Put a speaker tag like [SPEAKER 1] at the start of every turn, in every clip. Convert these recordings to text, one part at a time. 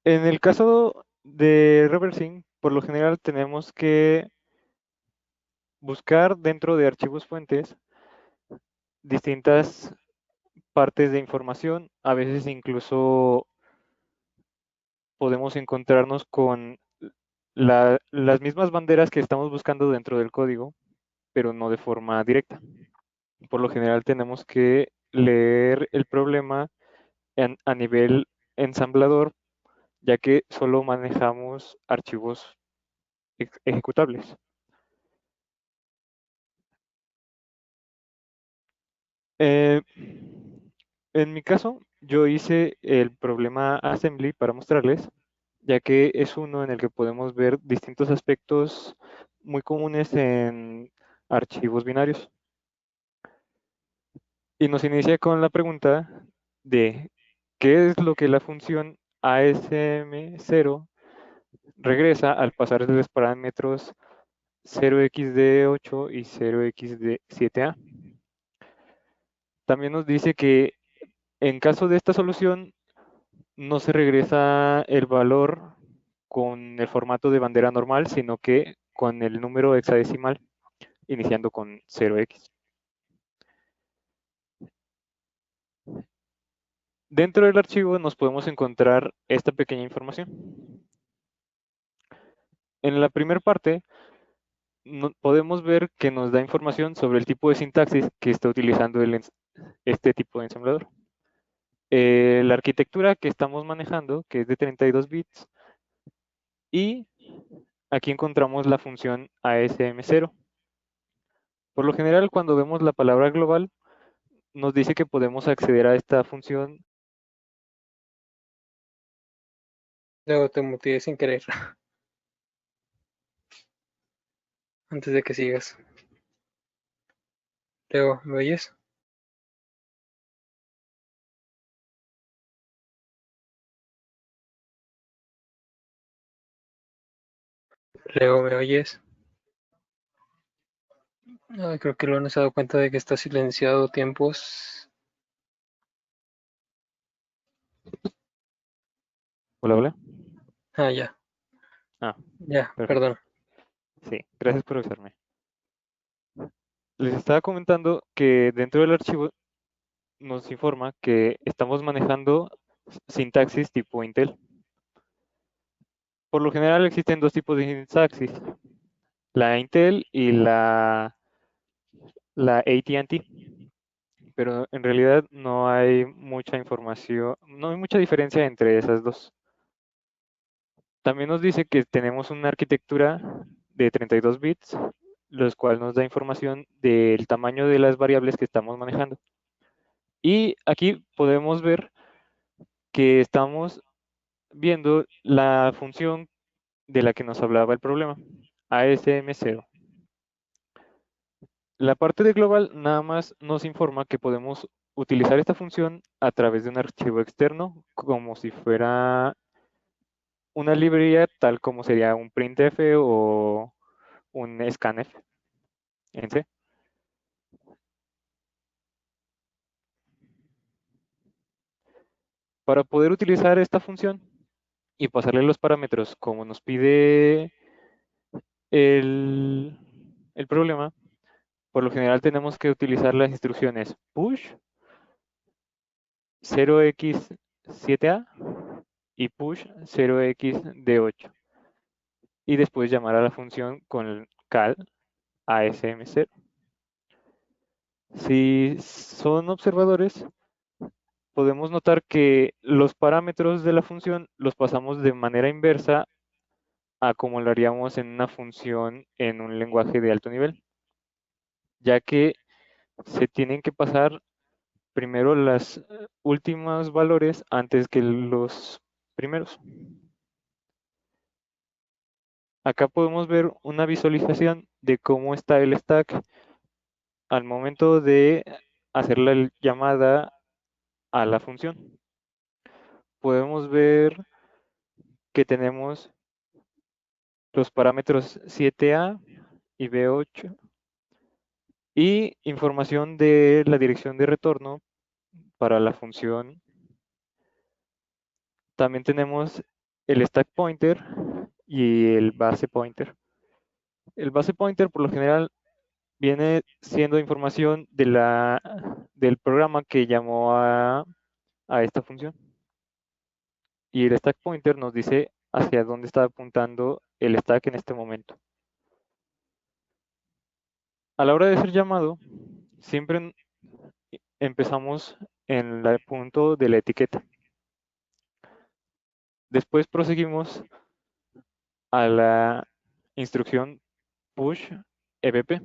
[SPEAKER 1] En el caso de reversing, por lo general tenemos que buscar dentro de archivos fuentes distintas partes de información. A veces incluso podemos encontrarnos con las mismas banderas que estamos buscando dentro del código, pero no de forma directa. Por lo general tenemos que leer el problema a nivel ensamblador, ya que solo manejamos archivos ejecutables. Eh, en mi caso, yo hice el problema assembly para mostrarles, ya que es uno en el que podemos ver distintos aspectos muy comunes en archivos binarios. Y nos inicia con la pregunta de ¿qué es lo que la función ASM0 regresa al pasar de los parámetros 0xd8 y 0xd7a? También nos dice que en caso de esta solución no se regresa el valor con el formato de bandera normal, sino que con el número hexadecimal, iniciando con 0x. Dentro del archivo nos podemos encontrar esta pequeña información. En la primera parte podemos ver que nos da información sobre el tipo de sintaxis que está utilizando este tipo de ensamblador. La arquitectura que estamos manejando, que es de 32 bits, y aquí encontramos la función ASM0. Por lo general, cuando vemos la palabra global, nos dice que podemos acceder a esta función.
[SPEAKER 2] Luego te muteé sin querer, antes de que sigas. Luego, ¿me oyes? Luego, ¿me oyes? Ay, creo que lo han dado cuenta de que está silenciado tiempos.
[SPEAKER 1] Hola, hola.
[SPEAKER 2] Ah, ya,
[SPEAKER 1] Ah,
[SPEAKER 2] ya,
[SPEAKER 1] perfecto.
[SPEAKER 2] perdón.
[SPEAKER 1] Sí, gracias por avisarme. Les estaba comentando que dentro del archivo nos informa que estamos manejando sintaxis tipo Intel. Por lo general existen dos tipos de sintaxis, la Intel y la AT&T, pero en realidad no hay mucha información, no hay mucha diferencia entre esas dos. También nos dice que tenemos una arquitectura de 32 bits, los cual nos da información del tamaño de las variables que estamos manejando. Y aquí podemos ver que estamos viendo la función de la que nos hablaba el problema, ASM0. La parte de global nada más nos informa que podemos utilizar esta función a través de un archivo externo, como si fuera una librería tal como sería un printf o un scanf en C. Para poder utilizar esta función y pasarle los parámetros como nos pide el, el problema, por lo general tenemos que utilizar las instrucciones push 0x7a y push 0xd8 y después llamar a la función con cal asm0. Si son observadores, podemos notar que los parámetros de la función los pasamos de manera inversa a como lo haríamos en una función en un lenguaje de alto nivel, ya que se tienen que pasar primero los últimos valores antes que los primeros. Acá podemos ver una visualización de cómo está el stack al momento de hacer la llamada a la función. Podemos ver que tenemos los parámetros 7a y b8 y información de la dirección de retorno para la función. También tenemos el stack pointer y el base pointer. El base pointer por lo general viene siendo información del programa que llamó a esta función. Y el stack pointer nos dice hacia dónde está apuntando el stack en este momento. A la hora de ser llamado, siempre empezamos en el punto de la etiqueta. Después proseguimos a la instrucción push evp.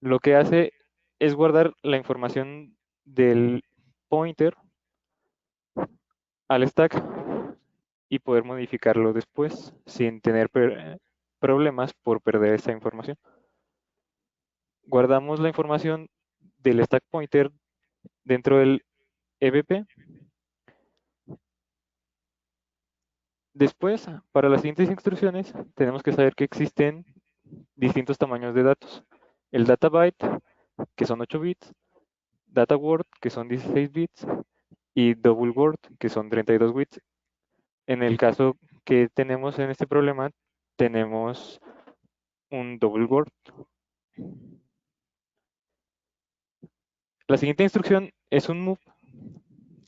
[SPEAKER 1] Lo que hace es guardar la información del pointer al stack y poder modificarlo después sin tener problemas por perder esa información. Guardamos la información del stack pointer dentro del evp. Después, para las siguientes instrucciones, tenemos que saber que existen distintos tamaños de datos. El data byte, que son 8 bits, data word, que son 16 bits, y double word, que son 32 bits. En el caso que tenemos en este problema, tenemos un double word. La siguiente instrucción es un move,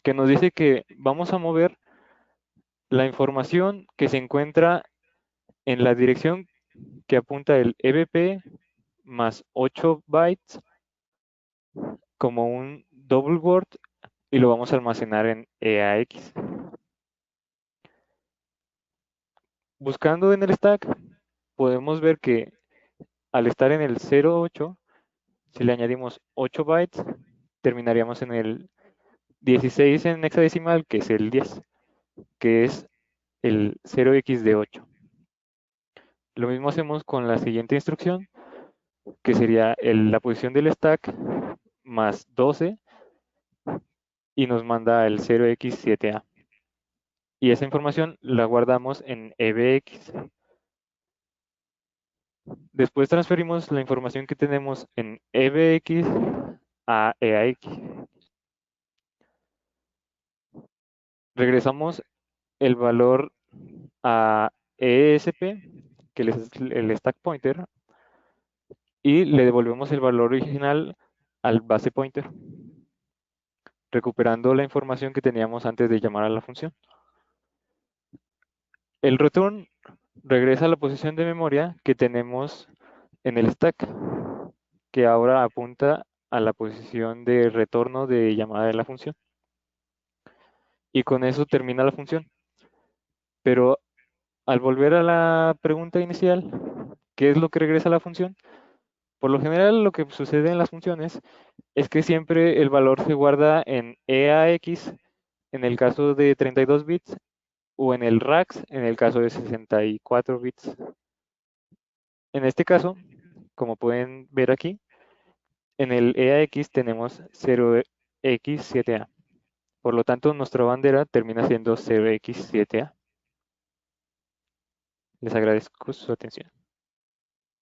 [SPEAKER 1] que nos dice que vamos a mover la información que se encuentra en la dirección que apunta el evp más 8 bytes como un double word y lo vamos a almacenar en EAX. Buscando en el stack, podemos ver que al estar en el 08, si le añadimos 8 bytes, terminaríamos en el 16 en hexadecimal, que es el 10, que es el 0x de 8. Lo mismo hacemos con la siguiente instrucción, que sería la posición del stack más 12 y nos manda el 0x7a. Y esa información la guardamos en EBX. Después transferimos la información que tenemos en EBX a EAX. Regresamos el valor a ESP, que es el stack pointer, y le devolvemos el valor original al base pointer, recuperando la información que teníamos antes de llamar a la función. El return regresa a la posición de memoria que tenemos en el stack, que ahora apunta a la posición de retorno de llamada de la función. Y con eso termina la función. Pero al volver a la pregunta inicial, ¿qué es lo que regresa a la función? Por lo general, lo que sucede en las funciones es que siempre el valor se guarda en EAX en el caso de 32 bits o en el RAX en el caso de 64 bits. En este caso, como pueden ver aquí, en el EAX tenemos 0x7a. Por lo tanto, nuestra bandera termina siendo 0x7a. Les agradezco su atención.